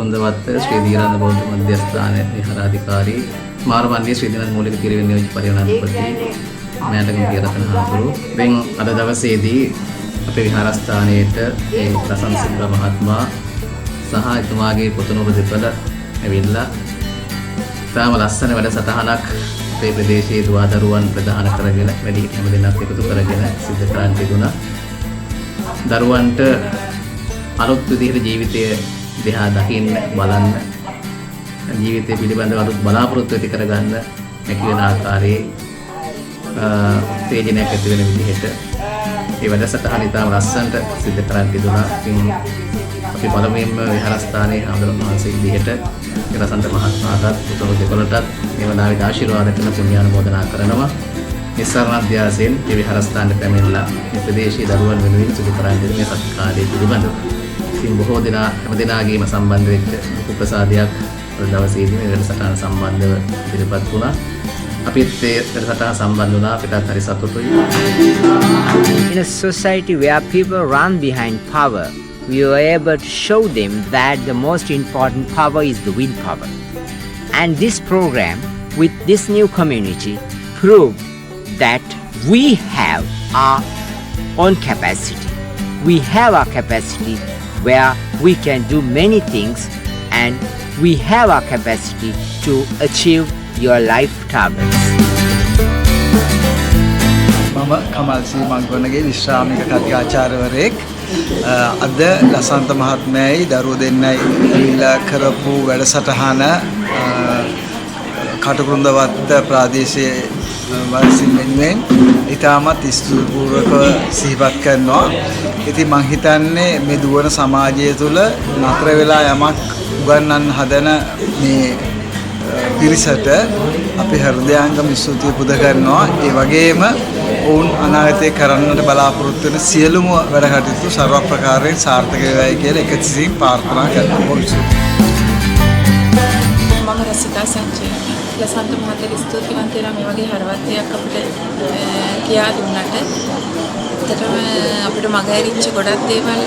කටුකුරුන්දවත්ත ශ්‍රී දීරාන්ද බෞද්ධ මධ්‍යස්ථාන විහාරාධිකාරී මාරවන්නේ ශ්‍රී දිනක් මූලික පිරිවෙන් නියෝජ්‍ය පරිවර්තනාධිපති මෑතකම් පියරතන හාමුදුරු වෙන් අද දවසේදී අපේ විහාරස්ථානයේට ඒ ප්‍රසංසික මහත්මයා සහ එතුමාගේ පුතුණු දෙපළ ඇවිල්ලා තාම ලස්සන වැඩසටහනක් අපේ ප්‍රදේශයේ දුවදරුවන් ප්‍රධාන කරගෙන වැඩි හැමදෙනාක් එකතු කරගෙන සිදු කරන්න තිබුණා. දරුවන්ට අලුත් විදිහට ජීවිතය දිහා දකින්න බලන්න ජීවිතය පිළිබඳව අලුත් බලාපොරොත්තු ඇති කරගන්න හැකි වෙන ආකාරයේ තේජනයක් ඇති වෙන විදිහට ඒ වැඩසටහන ඉතාම ලස්සනට සිදු කරන්න තිබුණා. ඉතින් අපි පළමුවෙන්ම විහාරස්ථානයේ ආදරණ වහන්සේ විදිහට රසන්ත මහත්මයාට පුතුණු දෙපළටත් මේ වනාවේ ආශිර්වාද කරන පුණ්‍යානුමෝදනා කරනවා. නිස්සාරණ අධ්‍යාසයෙන් මේ විහාරස්ථානයේ පැමිණලා මේ ප්‍රදේශීය දරුවන් වෙනුවෙන් සිදු කරන්න දෙන මේ සත්කාරයේ පිළිබඳව ඉතින් බොහෝ දෙනා හැමදෙනාගේම සම්බන්ධ වෙච්ච ලොකු ප්‍රසාදයක් දවසේදී මේ වැඩසටහන සම්බන්ධව ඉදිරිපත් වුණා. අපිත් ඒ වැඩසටහන සම්බන්ධ වුණා. අපිටත් හරි සතුටුයි. In a society where people run behind power, we were able to show them that the most important power is the willpower. And this program with this new community proved that we have our own capacity. We have our capacity where we can do many things and we have our capacity to achieve your life targets. මම කමල් සී මංගොන්නගේ විශ්‍රාමික කතිකාචාර්යවරයෙක්. අද ලසන්ත මහත්මයායි දරුවෝ දෙන්නයි ඉල්ලා කරපු වැඩසටහන කටුකුරුන්දවත්ත ප්‍රාදේශීය වාසීන් වෙනුවෙන් ඉතාමත් ස්තුතිපූර්වක සිහිපත් කරනවා. ඉතින් මම හිතන්නේ මේ දුවන සමාජය තුළ නතර වෙලා යමක් උගන්වන්න හදන මේ පිරිසට අපි හෘදයාංගම ස්තුතිය පුද කරනවා. ඒ වගේම ඔවුන් අනාගතයේ කරන්නට බලාපොරොත්තු වෙන සියලුම වැඩ කටයුතු ਸਰව ප්‍රකාරයෙන් සාර්ථක වේවායි කියලා එකසිතින් ප්‍රාර්ථනා කරනවා. මම රසිතා සංජය ලසන්ත මහත්තයාට ස්තුතිවන්ත වෙනවා මේ වගේ හරවත් දෙයක් අපිට කියා දුන්නට. ඇත්තටම අපිට මග ඇරිච්ච ගොඩක් දේවල්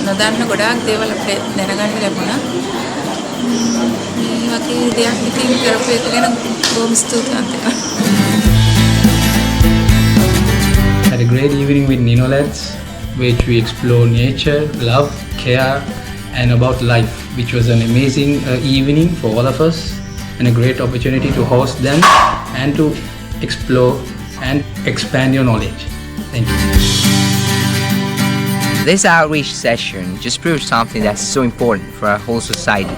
නොදන්න ගොඩාක් දේවල් අපිට දැනගන්න ලැබුණා. මේ වගේ දෙයක් ඉතින් කරපු එක ගැන බොහොම ස්තුතිවන්ත වෙනවා. Had a great evening with Ninolets, which we explore nature, love, care, and about life, which was an amazing evening for all of us and a great opportunity to host them and to explore and expand your knowledge. Thank you. This outreach session just proves something that's so important for our whole society.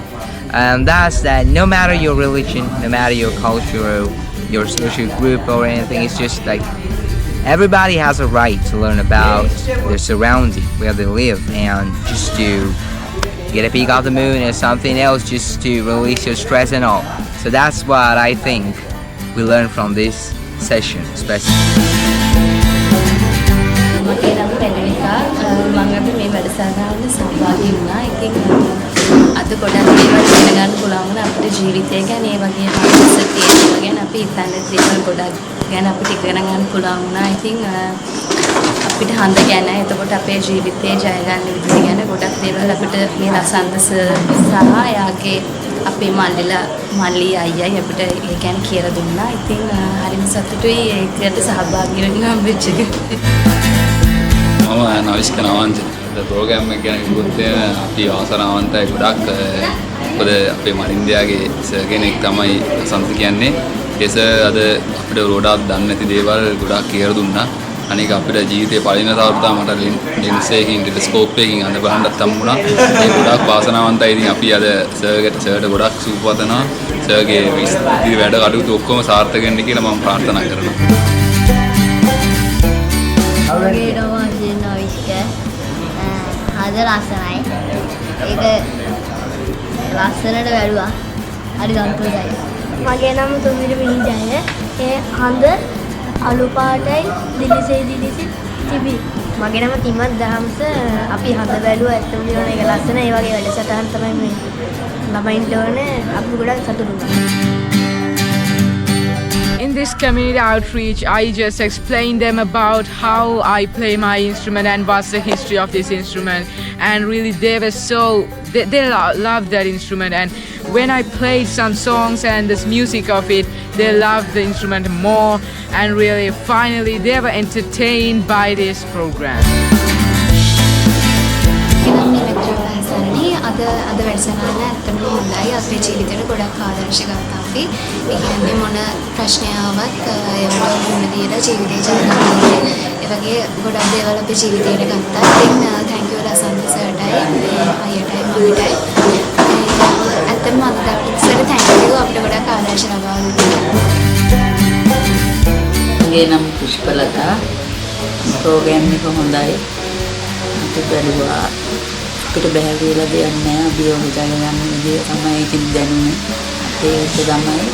And that's that no matter your religion, no matter your culture or your social group or anything, it's just like everybody has a right to learn about their surrounding, where they live, and just to get a peek of the moon or something else, just to release your stress and all. So that's what I think we learned from this session, especially. මගේ නම පෙරවිකා. මම අද මේ වැඩසටහනට සහභාගී වුණා. ඉතින් අද ගොඩක් දේවල් දැනගන්න පුළුවන් වුණා අපේ ජීවිතය ගැන, ඒ වගේම අපේ තියෙන ගැන අපි හිතන්නේ දේවල් ගොඩක් ගැන අපිට ඉගෙන ගන්න පුළුවන් වුණා. ඉතින් අපිට හන්ද ගැන, එතකොට අපේ ජීවිතේ ජය ගන්න විදිහ ගැන ගොඩක් දේවල් අපිට මේ රසන්ත සහ එයාගේ අපේ මල්ලි අයියයි අපිට ඒ ගැන කියලා දුන්නා. ඉතින් හරිම සතුටුයි ඒකට සහභාගී වෙන්න හම්බෙච්ච එක. මම නවිස්ක නවන්ත ප්‍රෝග්‍රෑම් එක ගැන කිව්වොත් අපි අවසරවන්තයි ගොඩක්. මොකද අපේ මරින්දයාගේ සර් කෙනෙක් තමයි සම්පත කියන්නේ. ඒ සර් අද අපිට ගොඩාක් දන්නේ නැති දේවල් ගොඩක් කියලා දුන්නා. අනික අපිට ජීවිතේ පළවෙනි තවරුතා මට ලෙන්ස් එකකින් ටෙලස්කෝප් එකකින් අඳ බලන්නත් හම්බුණා. ඒ ගොඩක් වාසනාවන්තයි. ඉතින් අපි අද සර්ට ගොඩක් සුබපතනවා. සර්ගේ ඉදිරි වැඩ කටයුතු ඔක්කොම සාර්ථක වෙන්න කියලා මම ප්‍රාර්ථනා කරනවා. මගේ නම නවිස්ක. අද ලස්සනයි. ඒක ලස්සනට වැඩුවා. හරි සතුටුයි. මගේ නම තුමිර විනිජය. ඒ හඳ අලු පාටයි දිලිසේ තිබි. මගේ නම තිමත් දහම්ස. අපි හඳ බැලුවා ඇත්තම කියන එක ලස්සන. ඒ වගේ වැඩසටහන් තමයි මේ ළමයින්ට ඕනේ. අපි ගොඩක් සතුටු වුණා. In this community outreach, I just explained them about how I play my instrument and what's the history of this instrument. And really, love that instrument, and when I played some songs and this music of it, they loved the instrument more, and really finally they were entertained by this program. අද වැඩසටහන ඇත්තටම හොඳයි. අපේ ජීවිතේට ගොඩක් ආදර්ශගත අපි. ඒ කියන්නේ මොන ප්‍රශ්නයාවක් ඒවට මුහුණ දීලා ජීවිතේ ජීවත් ඒ වගේ ගොඩක් දේවල් අපේ ජීවිතේට ගත්තා. ඉතින් thank you ලසන්ත සර්ටයි අයියටයි මමටයි. ඇත්තටම අද දවසට thank you අපිට ගොඩක් ආදර්ශ ලබා දුන්නා. මගේ නම පුෂ්පලතා. ප්‍රෝග්‍රෑම් එක හොඳයි. අපි බැලුවා අපිට බැහැ කියලා දෙයක් නැහැ. අභියෝග ජයගන්න විදිය තමයි ඉතින් දැනුනේ. ඒක තමයි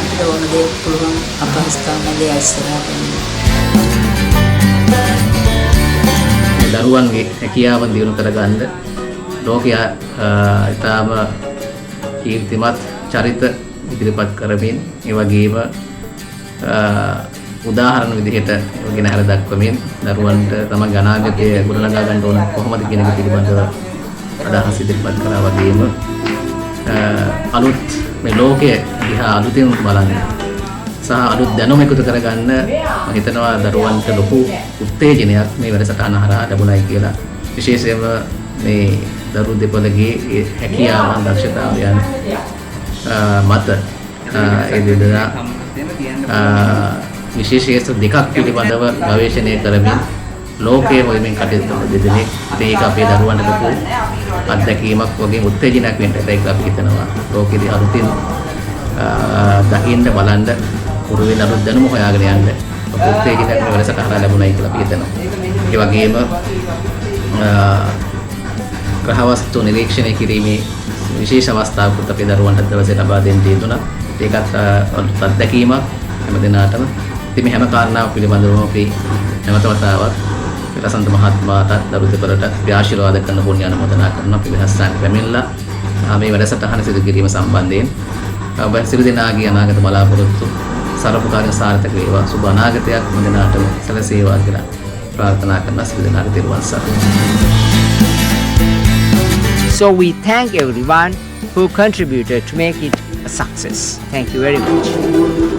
අපිට ඕන දේ පුළුවන් අපහසුතාව නැදේ ඉස්සරහට දරුවන්ගේ හැකියාවන් දියුණු කරගන්න ලෝකයා ඊටාම කීර්තිමත් චරිත ඉදිරිපත් කරමින් ඒ වගේම උදාහරණ විදිහට ගෙන හැර දක්වමින් දරුවන්ට තමන්ගේ අනාගතය ගොඩනගා ගන්න ඕන කොහොමද කියන එක පිළිබඳව අදහස් ඉදිරිපත් කරා වගේම අලුත් මේ ලෝකයේ දිහා අලුතින් බලන්න සහ අලුත් දැනුම එකතු කරගන්න මම හිතනවා දරුවන්ට ලොකු උත්තේජනයක් මේ වැඩසටහන හරහා ලැබුණයි කියලා. විශේෂයෙන්ම මේ දරු දෙපළගේ හැකියාවන් දක්ෂතාවයන් මත ඒ දෙදෙනා විශේෂ දෙකක් පිළිබඳව ගවේෂණය කරමින් ලෝකයේ හොයමින් කටයුතු කරන දෙදෙනෙක්. ඒක අපේ දරුවන්ට ලොකු අත්දැකීමක් වගේ උත්තේජනයක් වෙන්න ඒක අපි හිතනවා. ලෝකෙදී අලුතින් දකින්න බලන්න පුරු වෙන අලුත් දැනුම හොයාගෙන යන්න උත්තේජනයක් මේ වැඩසටහන ලැබුණයි කියලා අපි හිතනවා. ඒ වගේම ග්‍රහ වස්තු නිරීක්ෂණය කිරීමේ විශේෂ අවස්ථාවකුත් අපේ දරුවන්ට දවසේ ලබා දෙන්න තියෙනවා. ඒකත් අලුත් අත්දැකීමක් හැම දිනාටම. ඉතින් මේ හැම කාරණාවක් පිළිබඳවම අපි නැවතවතාවක් ලසන්ත මහත්මයාට දරු දෙපළට ආශිර්වාද කරන පුණ්‍ය අනුමෝදනා කරනවා. අපි වෙනස්සන් පැමිණලා මේ වැඩසටහන සිදු කිරීම සම්බන්ධයෙන් ඔබ සියලු දෙනාගේ අනාගත බලාපොරොත්තු සරපකාරී සාර්ථක වේවා. සුබ අනාගතයක් හැම දිනාටම සැලසේවා කියලා ප්‍රාර්ථනා කරන සියලු දෙනාට තෙරුවන් සරණයි. So we thank everyone who contributed to make it a success. Thank you very much.